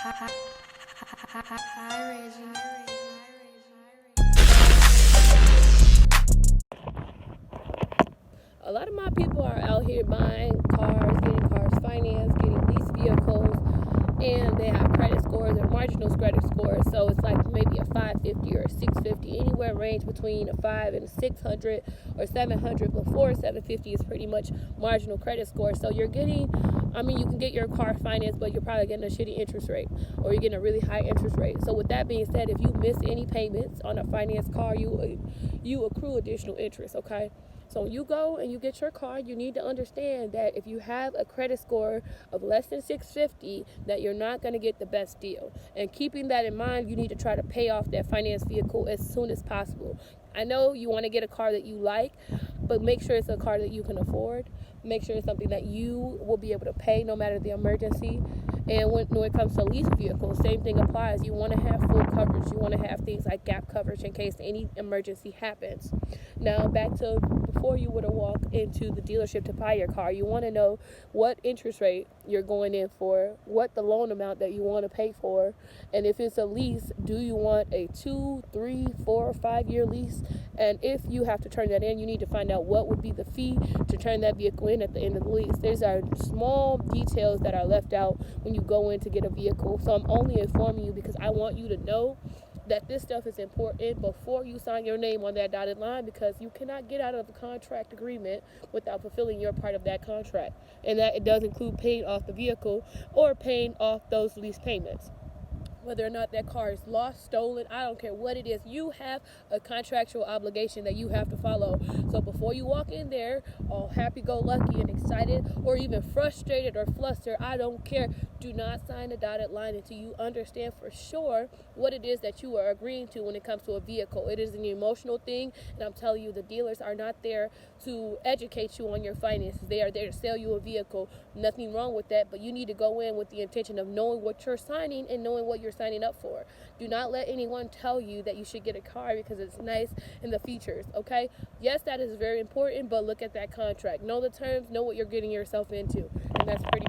Hi, Reggie. A lot of my people are out here buying cars, getting cars financed, getting lease vehicles, and they have credit scores and marginal credit scores. So it's like maybe a 550 or a 650, anywhere range between a 5 and a 600 or 700. Before 750 is pretty much marginal credit score. So you're getting, you can get your car financed, but you're probably getting a shitty interest rate, or you're getting a really high interest rate. So with that being said, if you miss any payments on a financed car, you accrue additional interest. Okay. So when you go and you get your car, you need to understand that if you have a credit score of less than 650, that you're not going to get the best deal. And keeping that in mind, you need to try to pay off that finance vehicle as soon as possible. I know you want to get a car that you like, but make sure it's a car that you can afford. Make sure it's something that you will be able to pay no matter the emergency. And when it comes to lease vehicles, same thing applies. You want to have full coverage. You want to have things like gap coverage in case any emergency happens. Now, back to before you would have walked into the dealership to buy your car, you want to know what interest rate you're going in for, what the loan amount that you want to pay for, and if it's a lease, do you want a 2, 3, 4, or 5 year lease? And if you have to turn that in, you need to find out what would be the fee to turn that vehicle in at the end of the lease. There's are small details that are left out when you go in to get a vehicle. So I'm only informing you because I want you to know that this stuff is important before you sign your name on that dotted line, because you cannot get out of a contract agreement without fulfilling your part of that contract. And that it does include paying off the vehicle or paying off those lease payments. Whether or not that car is lost, stolen, I don't care what it is, you have a contractual obligation that you have to follow. So before you walk in there all happy-go-lucky and excited, or even frustrated or flustered, I don't care. Do not sign a dotted line until you understand for sure what it is that you are agreeing to when it comes to a vehicle. It is an emotional thing, and I'm telling you, the dealers are not there to educate you on your finances. They are there to sell you a vehicle. Nothing wrong with that, but you need to go in with the intention of knowing what you're signing and knowing what you're signing up for. Do not let anyone tell you that you should get a car because it's nice and the features, okay? Yes, that is very important, but look at that contract. Know the terms, know what you're getting yourself into, and that's pretty much